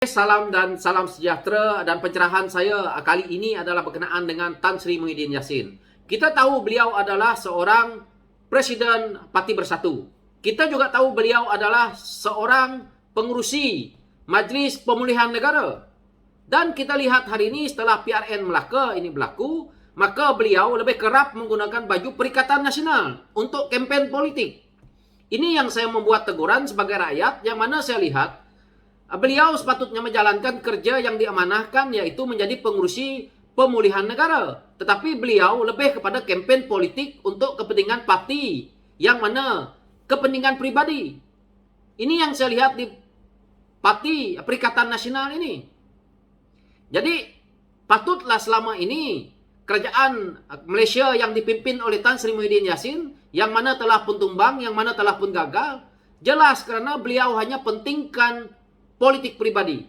Salam dan salam sejahtera, dan pencerahan saya kali ini adalah berkenaan dengan Tan Sri Muhyiddin Yassin. Kita tahu beliau adalah seorang Presiden Parti Bersatu. Kita juga tahu beliau adalah seorang pengurusi Majlis Pemulihan Negara. Dan kita lihat hari ini setelah PRN Melaka ini berlaku, maka beliau lebih kerap menggunakan baju Perikatan Nasional untuk kempen politik. Ini yang saya membuat teguran sebagai rakyat, yang mana saya lihat beliau sepatutnya menjalankan kerja yang diamanahkan, yaitu menjadi pengurusi pemulihan negara. Tetapi beliau lebih kepada kempen politik untuk kepentingan parti, yang mana kepentingan pribadi. Ini yang saya lihat di Parti Perikatan Nasional ini. Jadi patutlah selama ini kerajaan Malaysia yang dipimpin oleh Tan Sri Muhyiddin Yassin, yang mana telah pun tumbang, yang mana telah pun gagal, jelas kerana beliau hanya pentingkan politik pribadi.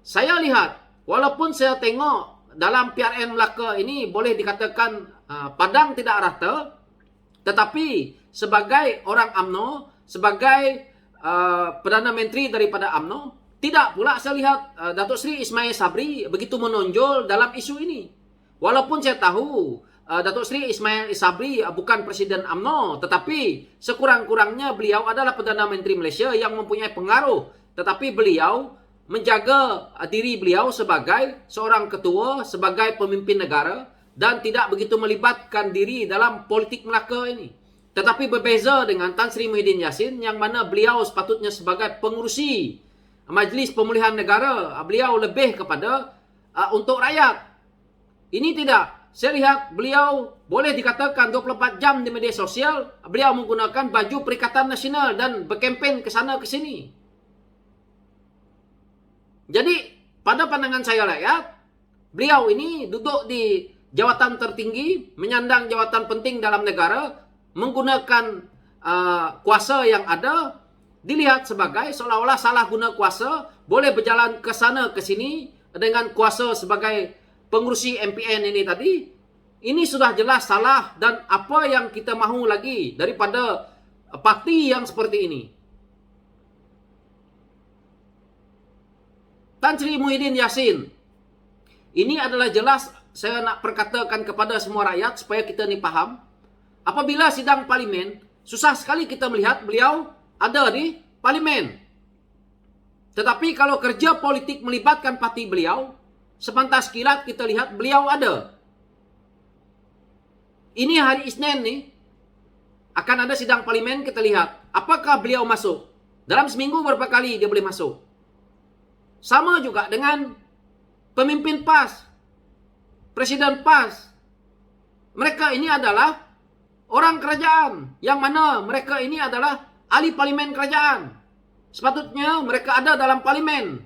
Saya lihat, walaupun saya tengok dalam PRN Melaka ini boleh dikatakan padang tidak rata, tetapi sebagai orang UMNO, sebagai Perdana Menteri daripada UMNO, tidak pula saya lihat Datuk Seri Ismail Sabri begitu menonjol dalam isu ini. Walaupun saya tahu Datuk Seri Ismail Sabri bukan Presiden UMNO, tetapi sekurang-kurangnya beliau adalah Perdana Menteri Malaysia yang mempunyai pengaruh. Tetapi beliau menjaga diri beliau sebagai seorang ketua, sebagai pemimpin negara, dan tidak begitu melibatkan diri dalam politik Melaka ini. Tetapi berbeza dengan Tan Sri Muhyiddin Yassin, yang mana beliau sepatutnya sebagai pengurusi Majlis Pemulihan Negara, beliau lebih kepada untuk rakyat. Ini tidak. Saya lihat beliau boleh dikatakan 24 jam di media sosial, beliau menggunakan baju Perikatan Nasional dan berkempen ke sana ke sini. Jadi, pada pandangan saya rakyat, beliau ini duduk di jawatan tertinggi, menyandang jawatan penting dalam negara, menggunakan kuasa yang ada, dilihat sebagai seolah-olah salah guna kuasa, boleh berjalan ke sana ke sini dengan kuasa sebagai pengurusi MPN ini tadi. Ini sudah jelas salah, dan apa yang kita mahu lagi daripada parti yang seperti ini. Tan Sri Muhyiddin Yassin, ini adalah jelas saya nak perkatakan kepada semua rakyat supaya kita ni faham. Apabila sidang parlimen, susah sekali kita melihat beliau ada di parlimen. Tetapi kalau kerja politik melibatkan parti beliau, sepantas kilat kita lihat beliau ada. Ini hari Isnin ni akan ada sidang parlimen, kita lihat apakah beliau masuk. Dalam seminggu berapa kali dia boleh masuk. Sama juga dengan pemimpin PAS, Presiden PAS. Mereka ini adalah orang kerajaan, yang mana mereka ini adalah ahli parlimen kerajaan. Sepatutnya mereka ada dalam parlimen.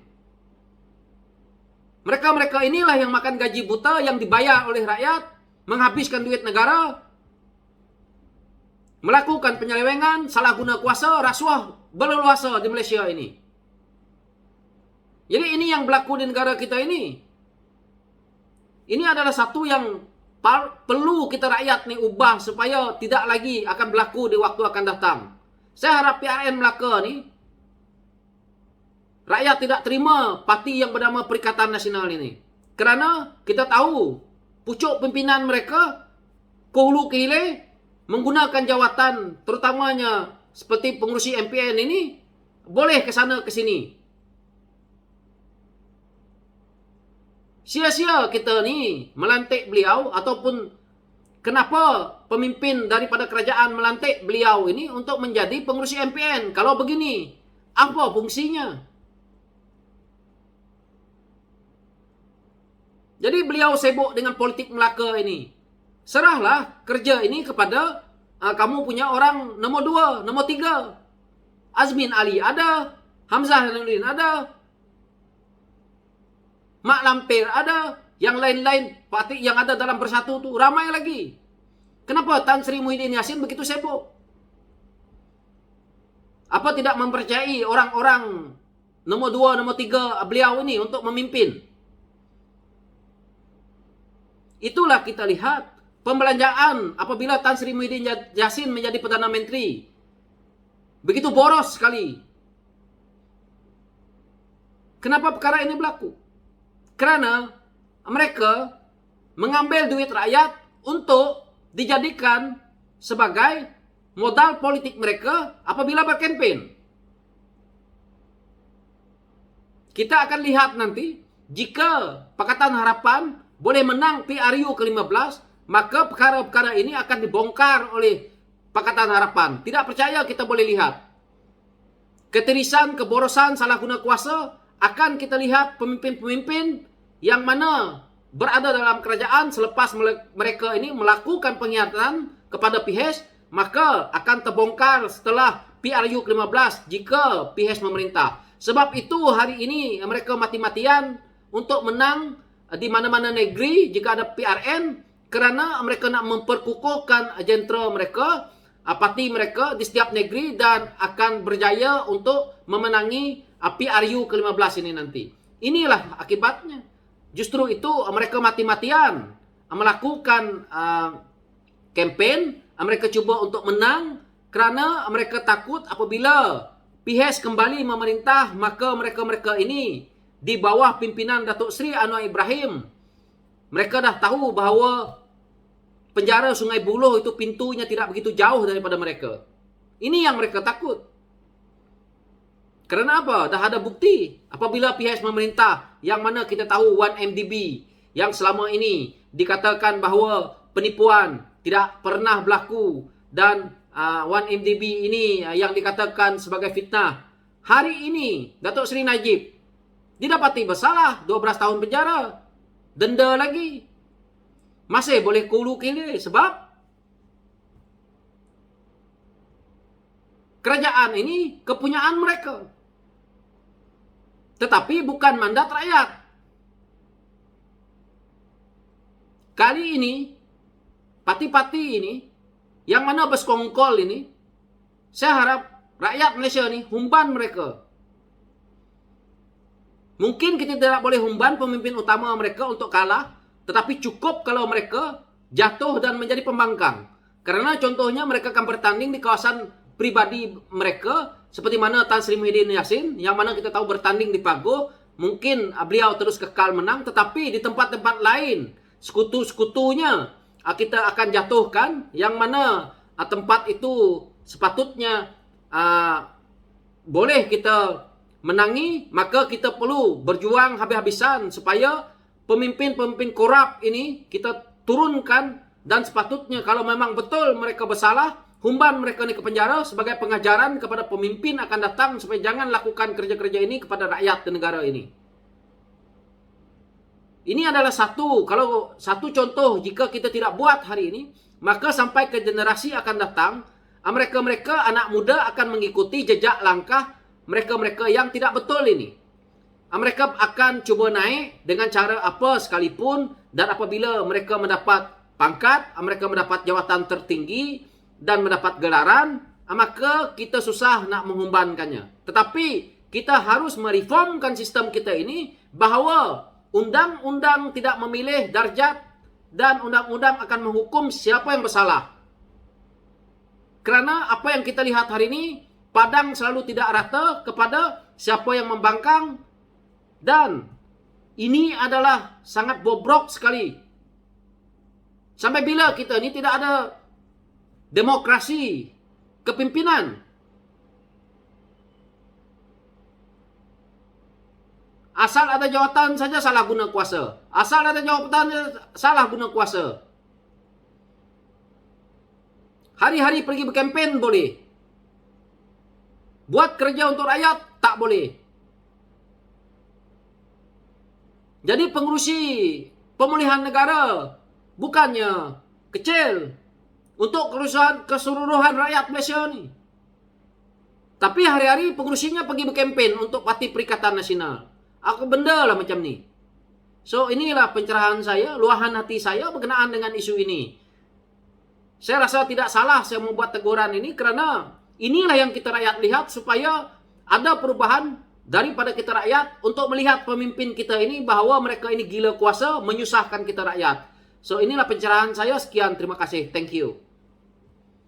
Mereka inilah yang makan gaji buta, yang dibayar oleh rakyat, menghabiskan duit negara, melakukan penyelewengan, salah guna kuasa, rasuah berleluasa di Malaysia ini. Jadi ini yang berlaku di negara kita ini. Ini adalah satu yang perlu kita rakyat ni ubah supaya tidak lagi akan berlaku di waktu akan datang. Saya harap PRN Melaka ni, rakyat tidak terima parti yang bernama Perikatan Nasional ini. Kerana kita tahu pucuk pimpinan mereka ke hulu ke hilir menggunakan jawatan, terutamanya seperti pengurusi MPN ini, boleh ke sana ke sini. Sia-sia kita ni melantik beliau, ataupun kenapa pemimpin daripada kerajaan melantik beliau ini untuk menjadi pengurusi MPN. Kalau begini, apa fungsinya? Jadi beliau sibuk dengan politik Melaka ini. Serahlah kerja ini kepada kamu punya orang nombor 2, nombor 3. Azmin Ali ada, Hamzah Zainuddin ada, Mak Lampir ada, yang lain-lain parti yang ada dalam Bersatu tu ramai lagi. Kenapa Tan Sri Muhyiddin Yassin begitu sibuk? Apa tidak mempercayai orang-orang nombor 2, nombor 3 beliau ini untuk memimpin? Itulah kita lihat pembelanjaan apabila Tan Sri Muhyiddin Yassin menjadi Perdana Menteri. Begitu boros sekali. Kenapa perkara ini berlaku? Karena mereka mengambil duit rakyat untuk dijadikan sebagai modal politik mereka apabila berkempen. Kita akan lihat nanti, jika Pakatan Harapan boleh menang PRU ke-15, maka perkara-perkara ini akan dibongkar oleh Pakatan Harapan. Tidak percaya, kita boleh lihat. Ketirisan, keborosan, salah guna kuasa, akan kita lihat pemimpin-pemimpin yang mana berada dalam kerajaan selepas mereka ini melakukan pengkhianatan kepada PIHES, maka akan terbongkar setelah PRU ke-15 jika PIHES memerintah. Sebab itu hari ini mereka mati-matian untuk menang di mana-mana negeri jika ada PRN, kerana mereka nak memperkukuhkan jentera mereka, parti mereka di setiap negeri, dan akan berjaya untuk memenangi PRU ke-15 ini nanti. Inilah akibatnya. Justru itu mereka mati-matian melakukan kempen, mereka cuba untuk menang kerana mereka takut apabila PIHES kembali memerintah, maka mereka-mereka ini di bawah pimpinan Datuk Seri Anwar Ibrahim, mereka dah tahu bahawa penjara Sungai Buloh itu pintunya tidak begitu jauh daripada mereka. Ini yang mereka takut. Kerana apa? Dah ada bukti apabila PIHES memerintah, yang mana kita tahu 1MDB yang selama ini dikatakan bahawa penipuan tidak pernah berlaku, dan 1MDB ini yang dikatakan sebagai fitnah. Hari ini Datuk Seri Najib didapati bersalah, 12 tahun penjara, denda lagi, masih boleh kulu kili sebab kerajaan ini kepunyaan mereka, tetapi bukan mandat rakyat. Kali ini parti-parti ini yang mana bersekongkol ini, saya harap rakyat Malaysia ni humban mereka. Mungkin kita tidak boleh humban pemimpin utama mereka untuk kalah, tetapi cukup kalau mereka jatuh dan menjadi pembangkang. Kerana contohnya mereka akan bertanding di kawasan pribadi mereka, seperti mana Tan Sri Muhyiddin Yassin, yang mana kita tahu bertanding di Pagoh. Mungkin beliau terus kekal menang, tetapi di tempat-tempat lain, sekutu-sekutunya kita akan jatuhkan, yang mana tempat itu sepatutnya boleh kita menangi. Maka kita perlu berjuang habis-habisan supaya pemimpin-pemimpin korup ini kita turunkan, dan sepatutnya kalau memang betul mereka bersalah, humban mereka ni ke penjara sebagai pengajaran kepada pemimpin akan datang supaya jangan lakukan kerja-kerja ini kepada rakyat dan negara ini. Ini adalah satu contoh. Jika kita tidak buat hari ini, maka sampai ke generasi akan datang, mereka-mereka anak muda akan mengikuti jejak langkah mereka-mereka yang tidak betul ini. Mereka akan cuba naik dengan cara apa sekalipun, dan apabila mereka mendapat pangkat, mereka mendapat jawatan tertinggi dan mendapat gelaran, maka kita susah nak menghumbankannya. Tetapi kita harus mereformkan sistem kita ini, bahawa undang-undang tidak memilih darjat, dan undang-undang akan menghukum siapa yang bersalah. Kerana apa yang kita lihat hari ini, padang selalu tidak rata kepada siapa yang membangkang, dan ini adalah sangat bobrok sekali. Sampai bila kita ini tidak ada demokrasi kepimpinan? Asal ada jawatan saja salah guna kuasa. Asal ada jawatan salah guna kuasa. Hari-hari pergi berkempen boleh. Buat kerja untuk rakyat tak boleh. Jadi pengurusi pemulihan negara bukannya kecil untuk keseluruhan rakyat Malaysia ni. Tapi hari-hari pengurusinya pergi berkempen untuk Parti Perikatan Nasional. Aku benda lah macam ni. So inilah pencerahan saya, luahan hati saya berkenaan dengan isu ini. Saya rasa tidak salah saya membuat teguran ini, kerana inilah yang kita rakyat lihat, supaya ada perubahan daripada kita rakyat untuk melihat pemimpin kita ini bahawa mereka ini gila kuasa, menyusahkan kita rakyat. So inilah pencerahan saya. Sekian, terima kasih. Thank you.